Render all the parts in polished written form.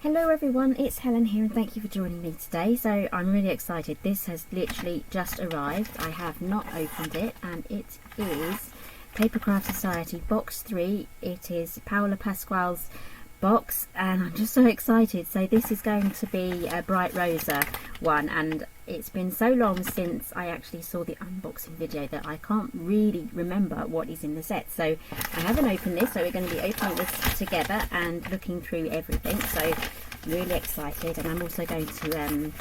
Hello everyone, it's Helen here and thank you for joining me today. So I'm really excited. This has literally just arrived. I have not opened it and it is Papercraft Society Box 3. It is Paola Pasquale's box and I'm just so excited. So this is going to be a bright rosa one, and it's been so long since I actually saw the unboxing video that I can't really remember what is in the set. So I haven't opened this, so we're going to be opening this together and looking through everything. So I'm really excited, and I'm also going to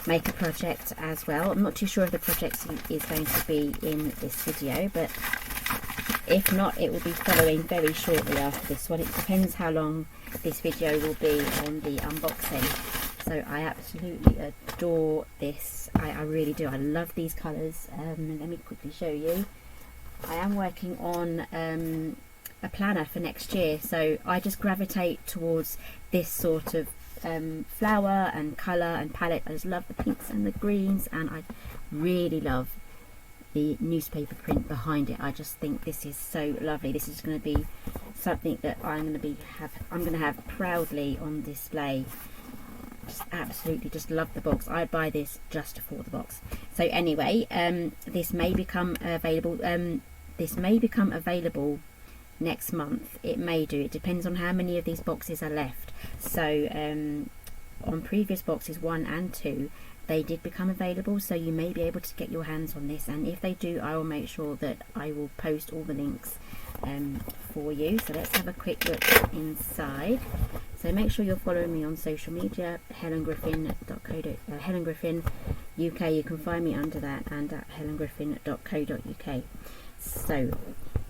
make a project as well. I'm not too sure if the project is going to be in this video, but if not, it will be following very shortly after this one. It depends how long this video will be on the unboxing. So I absolutely adore this. I really do. I love these colours. Let me quickly show you. I am working on a planner for next year, so I just gravitate towards this sort of flower and colour and palette. I just love the pinks and the greens, and I really love the newspaper print behind it. I just think this is so lovely. This is going to be something that I'm going to have proudly on display. Just absolutely just love the box. I'd buy this just for the box. So anyway, this may become available. Next month. It may do. It depends on how many of these boxes are left. So on previous boxes 1 and 2, they did become available, so you may be able to get your hands on this, and if they do, I will make sure that I will post all the links for you. So let's have a quick look inside. So make sure you're following me on social media, Helen Griffin UK. You can find me under that, and at helengriffin.co.uk. So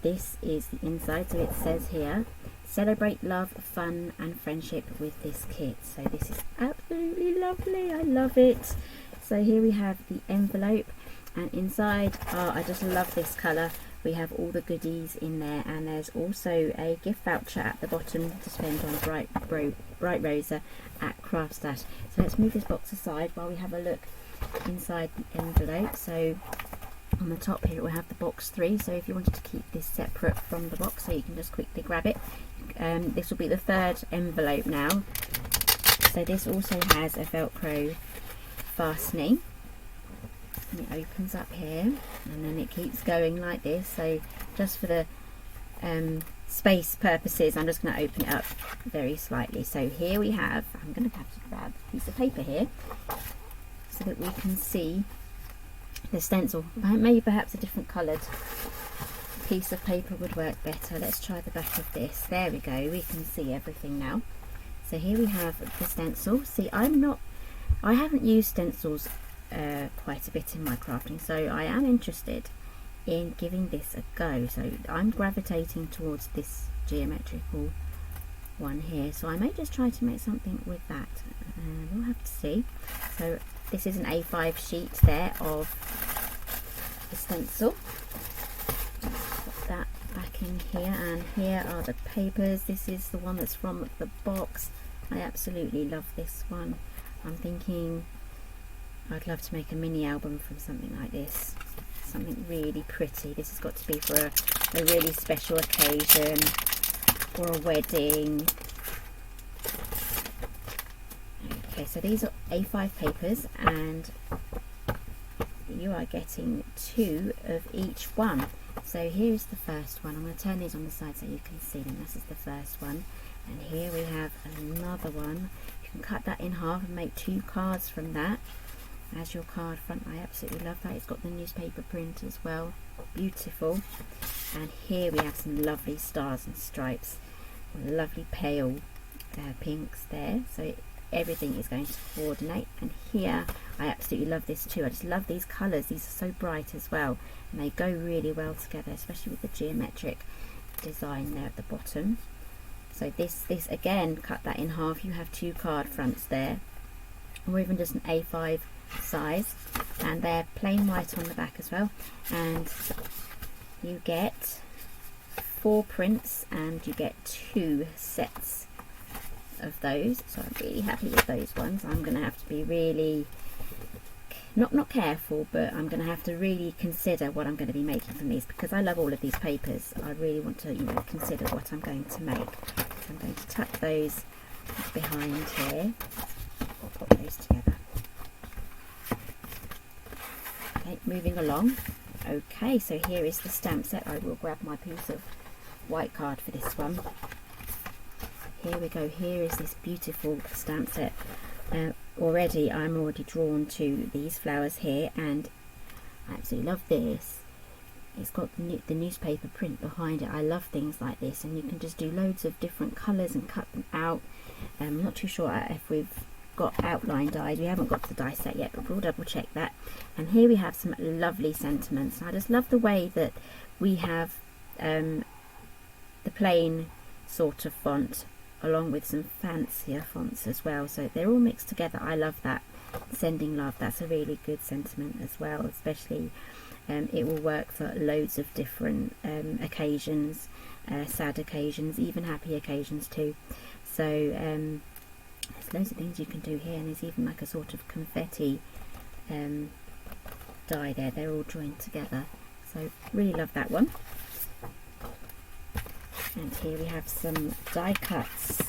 this is the inside. So it says here, celebrate love, fun and friendship with this kit. So this is absolutely lovely. I love it. So here we have the envelope, and inside, I just love this colour. We have all the goodies in there, and there's also a gift voucher at the bottom to spend on bright rosa at Craft Stash. So let's move this box aside while we have a look inside the envelope. So on the top here we'll have the box 3, so if you wanted to keep this separate from the box, so you can just quickly grab it. This will be the 3rd envelope now. So this also has a Velcro fastening, and it opens up here, and then it keeps going like this. So just for the space purposes, I'm just going to open it up very slightly. So here we have, I'm going to have to grab a piece of paper here so that we can see the stencil. Maybe perhaps a different coloured piece of paper would work better. Let's try the back of this. There we go, we can see everything now. So here we have the stencil. See, I haven't used stencils quite a bit in my crafting, so I am interested in giving this a go. So I'm gravitating towards this geometrical one here, so I may just try to make something with that. We'll have to see. So this is an A5 sheet there of the stencil. Put that back in here, and here are the papers. This is the one that's from the box. I absolutely love this one. I'm thinking I'd love to make a mini album from something like this. Something really pretty. This has got to be for a really special occasion, or a wedding. Okay, so these are A5 papers, and you are getting 2 of each one. So here is the first one. I'm going to turn these on the side so you can see them. This is the first one, and here we have another one. You can cut that in half and make 2 cards from that as your card front. I absolutely love that. It's got the newspaper print as well. Beautiful. And here we have some lovely stars and stripes, lovely pale pinks there. So everything is going to coordinate. And here I absolutely love this too. I just love these colours. These are so bright as well, and they go really well together, especially with the geometric design there at the bottom. So this again, cut that in half. You have 2 card fronts there, or even just an A5 size, and they're plain white on the back as well. And you get 4 prints, and you get 2 sets of those. So I'm really happy with those ones. I'm going to have to be really not careful, but I'm going to have to really consider what I'm going to be making from these, because I love all of these papers. I really want to, consider what I'm going to make. So I'm going to tuck those behind here. I'll put those together. Okay, moving along. Okay, so here is the stamp set. I will grab my piece of white card for this one. Here we go. Here is this beautiful stamp set. Already I'm already drawn to these flowers here, and I absolutely love this. It's got the newspaper print behind it. I love things like this, and you can just do loads of different colours and cut them out. I'm not too sure if we've got outline dies. We haven't got the die set yet, but we'll double check that. And here we have some lovely sentiments. I just love the way that we have the plain sort of font along with some fancier fonts as well, so they're all mixed together. I love that. Sending love, that's a really good sentiment as well, especially it will work for loads of different occasions, sad occasions, even happy occasions too. So there's loads of things you can do here, and there's even like a sort of confetti die there. They're all joined together, so really love that one. And here we have some die cuts.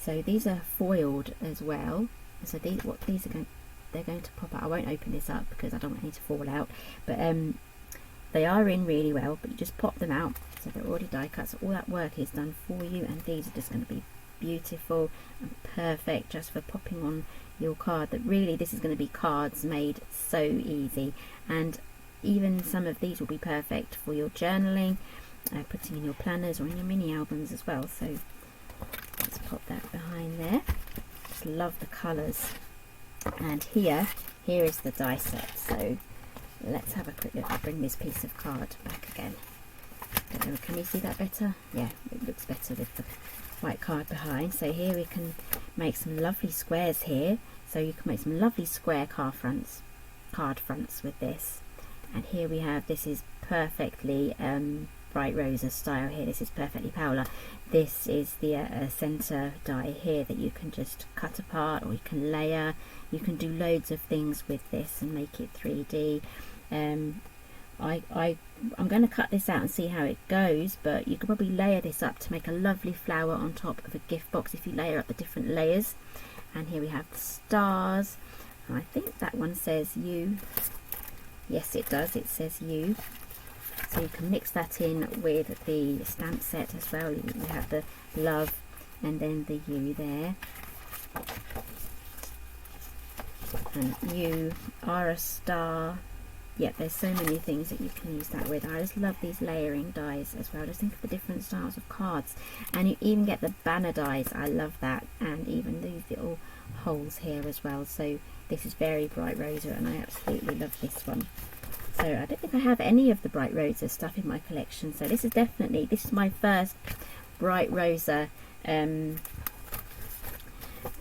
So these are foiled as well. So these are going, they're going to pop out. I won't open this up because I don't want any to fall out. But they are in really well. But you just pop them out. So they're already die cut. So all that work is done for you. And these are just going to be beautiful and perfect just for popping on your card. That really, this is going to be cards made so easy. And even some of these will be perfect for your journaling. Putting in your planners or in your mini albums as well. So let's pop that behind there. Just love the colours. And here is the die set. So let's have a quick look. I'll bring this piece of card back again. Can you see that better? Yeah, it looks better with the white card behind. So here we can make some lovely squares here. So you can make some lovely square card fronts with this. And here we have, this is perfectly Bright Rosa style here. This is perfectly Paola. This is the center die here that you can just cut apart, or you can layer. You can do loads of things with this and make it 3D. I'm going to cut this out and see how it goes, but you can probably layer this up to make a lovely flower on top of a gift box if you layer up the different layers. And here we have the stars. And I think that one says you. Yes, it does. It says you. So you can mix that in with the stamp set as well. You have the love and then the you there. And you are a star. Yep, there's so many things that you can use that with. I just love these layering dies as well. Just think of the different styles of cards. And you even get the banner dies. I love that. And even these little holes here as well. So this is very Bright Rosa, and I absolutely love this one. So I don't think I have any of the Bright Rosa stuff in my collection. So this is my first Bright Rosa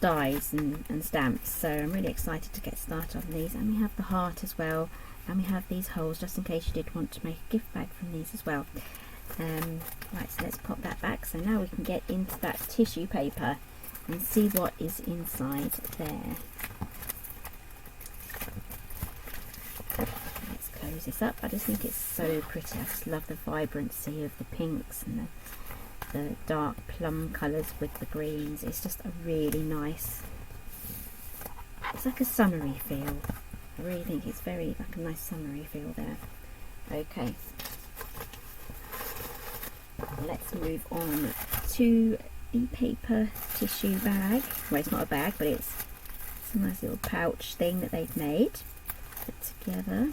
dies and stamps. So I'm really excited to get started on these. And we have the heart as well. And we have these holes just in case you did want to make a gift bag from these as well. Right, so let's pop that back. So now we can get into that tissue paper and see what is inside there. Close this up. I just think it's so pretty. I just love the vibrancy of the pinks and the dark plum colours with the greens. It's just a really nice, it's like a summery feel. I really think it's very like a nice summery feel there. Okay, let's move on to the paper tissue bag. Well, it's not a bag, but it's a nice little pouch thing that they've made, put together.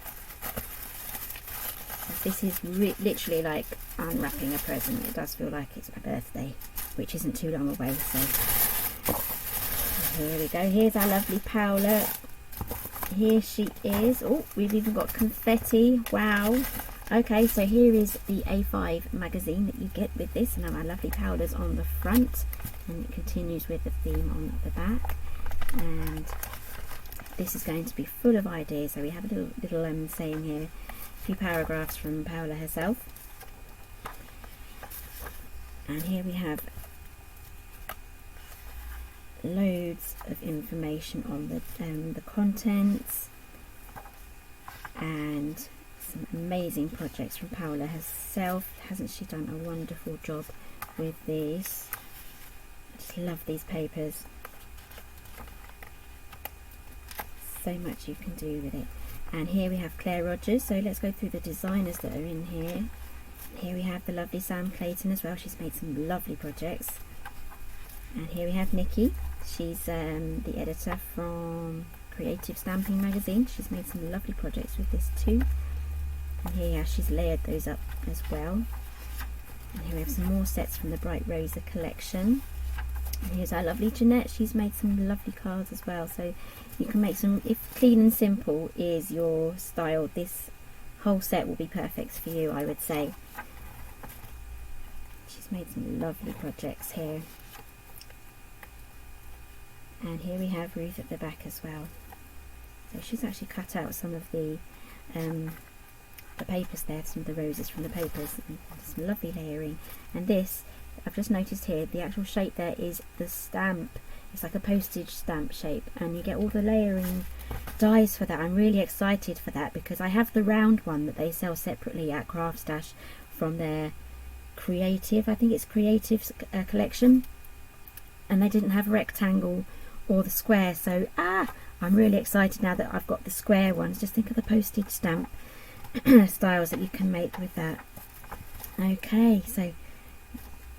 This is literally like unwrapping a present. It does feel like it's my birthday, which isn't too long away. So here we go. Here's our lovely Paola. Here she is. Oh, we've even got confetti. Wow. Okay, so here is the A5 magazine that you get with this, and our lovely Paola's on the front, and it continues with the theme on the back. And this is going to be full of ideas. So we have a little saying here. Few paragraphs from Paola herself, and here we have loads of information on the contents and some amazing projects from Paola herself. Hasn't she done a wonderful job with these? Just love these papers. So much you can do with it. And here we have Claire Rogers, so let's go through the designers that are in here. Here we have the lovely Sam Clayton as well, she's made some lovely projects. And here we have Nikki, she's the editor from Creative Stamping magazine, she's made some lovely projects with this too. And here she's layered those up as well. And here we have some more sets from the Bright Rosa collection. And here's our lovely Jeanette, she's made some lovely cards as well, so you can make some, if clean and simple is your style, this whole set will be perfect for you, I would say. She's made some lovely projects here. And here we have Ruth at the back as well. So she's actually cut out some of the papers there, some of the roses from the papers, and some lovely layering. And this, I've just noticed here, the actual shape there is the stamp. It's like a postage stamp shape, and you get all the layering dies for that. I'm really excited for that because I have the round one that they sell separately at Craft Stash from their Creative, I think it's Creative collection, and they didn't have rectangle or the square, so I'm really excited now that I've got the square ones. Just think of the postage stamp styles that you can make with that. Okay, so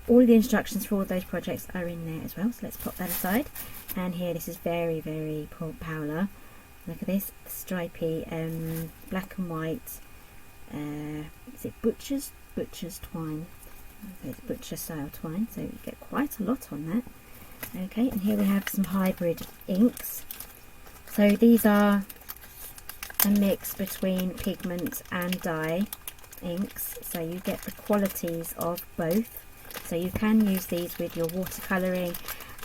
all the instructions for all those projects are in there as well, so let's pop that aside. And here, this is very, very Paula. Look at this, stripy black and white, is it butcher's twine? Okay, it's butcher style twine, so you get quite a lot on that. Okay, and here we have some hybrid inks. So these are a mix between pigment and dye inks, so you get the qualities of both. So you can use these with your watercolouring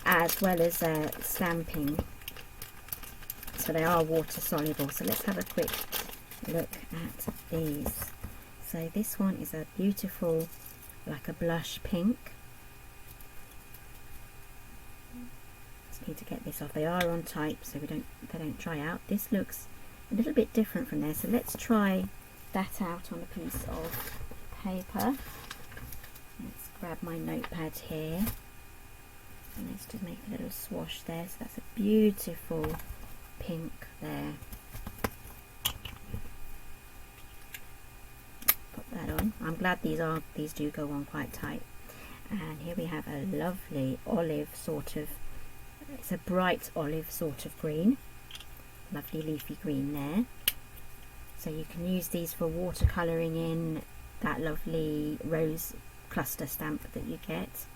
as well as stamping. So they are water soluble. So let's have a quick look at these. So this one is a beautiful, like a blush pink. Just need to get this off. They are on type, so they don't dry out. This looks a little bit different from there. So let's try that out on a piece of paper. Let's grab my notepad here, and let's just make a little swash there. So that's a beautiful pink there. Put that on. I'm glad these do go on quite tight. And here we have a lovely olive sort of, it's a bright olive sort of green, lovely leafy green there. So you can use these for watercolouring in that lovely rose cluster stamp that you get.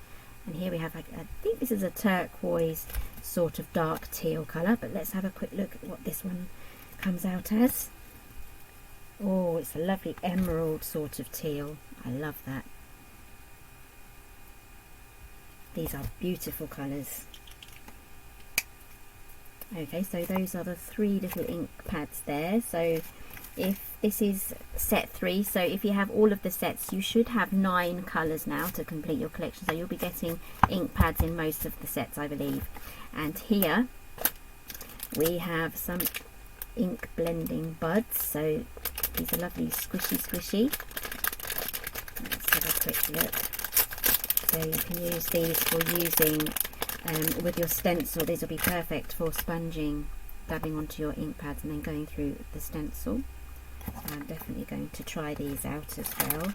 And here we have, I think this is a turquoise sort of dark teal colour, but let's have a quick look at what this one comes out as. Oh, it's a lovely emerald sort of teal. I love that. These are beautiful colours. Okay, so those are the 3 little ink pads there. So if this is set 3, so if you have all of the sets, you should have 9 colours now to complete your collection. So you'll be getting ink pads in most of the sets, I believe. And here we have some ink blending buds. So these are lovely squishy. Let's have a quick look. So you can use these for using with your stencil. These will be perfect for sponging, dabbing onto your ink pads and then going through the stencil. So I'm definitely going to try these out as well.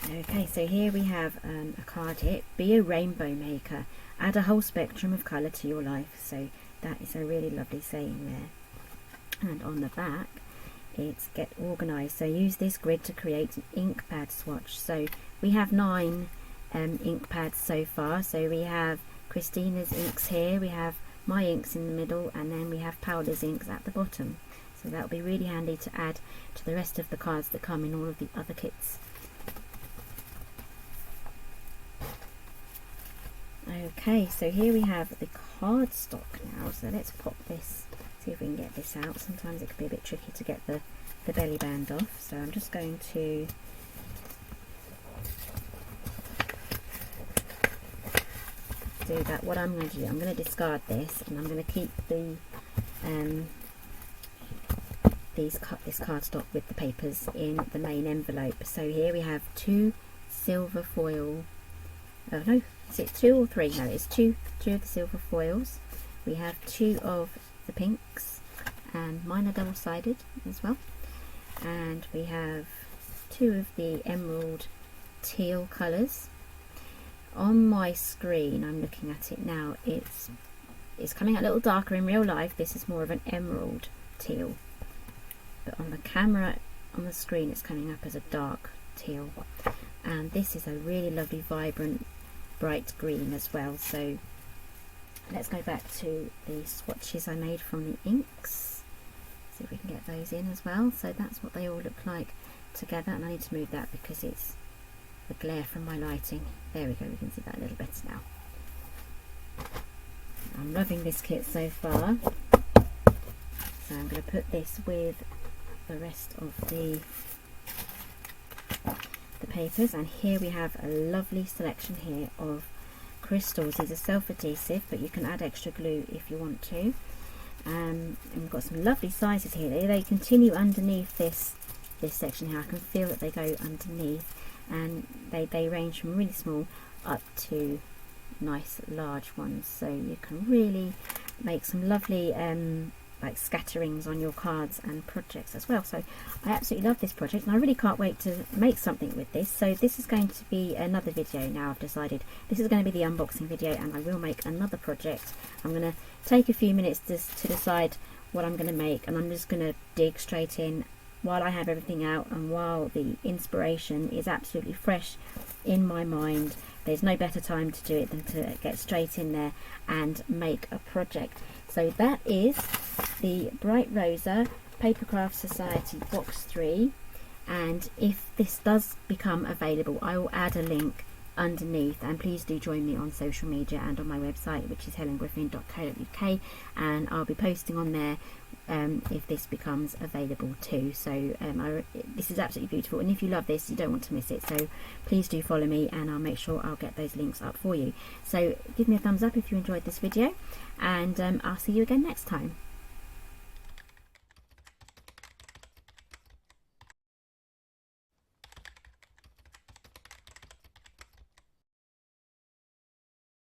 Okay, so here we have a card here. Be a rainbow maker. Add a whole spectrum of colour to your life. So that is a really lovely saying there. And on the back, it's get organised. So use this grid to create an ink pad swatch. So we have 9 ink pads so far. So we have Christina's inks here, we have my inks in the middle, and then we have Paula's inks at the bottom. So that will be really handy to add to the rest of the cards that come in all of the other kits. Okay, so here we have the cardstock now. So let's pop this, see if we can get this out. Sometimes it can be a bit tricky to get the belly band off. So I'm just going to do that. What I'm going to do, I'm going to discard this, and I'm going to keep the this cardstock with the papers in the main envelope. So here we have 2 silver foil, oh no, is it 2 or 3? No, it's two of the silver foils. We have 2 of the pinks, and mine are double-sided as well. And we have 2 of the emerald teal colours. On my screen, I'm looking at it now, it's coming out a little darker in real life. This is more of an emerald teal, but on the camera, on the screen, it's coming up as a dark teal. And this is a really lovely, vibrant, bright green as well. So let's go back to the swatches I made from the inks, see if we can get those in as well. So that's what they all look like together, and I need to move that because it's the glare from my lighting. There we go, we can see that a little better now. I'm loving this kit so far, so I'm going to put this with the rest of the papers. And here we have a lovely selection here of crystals. These are self-adhesive, but you can add extra glue if you want to. And we've got some lovely sizes here. They continue underneath this section here. I can feel that they go underneath, and they range from really small up to nice large ones. So you can really make some lovely like scatterings on your cards and projects as well. So I absolutely love this project, and I really can't wait to make something with this. So this is going to be another video now. I've decided this is going to be the unboxing video, and I will make another project. I'm going to take a few minutes to decide what I'm going to make, and I'm just going to dig straight in while I have everything out and while the inspiration is absolutely fresh in my mind. There's no better time to do it than to get straight in there and make a project. So that is the Bright Rosa Papercraft Society Box 3, and if this does become available, I will add a link underneath, and please do join me on social media and on my website, which is helengriffin.co.uk, and I'll be posting on there if this becomes available too. So this is absolutely beautiful, and if you love this, you don't want to miss it, so please do follow me, and I'll make sure I'll get those links up for you. So give me a thumbs up if you enjoyed this video, and I'll see you again next time.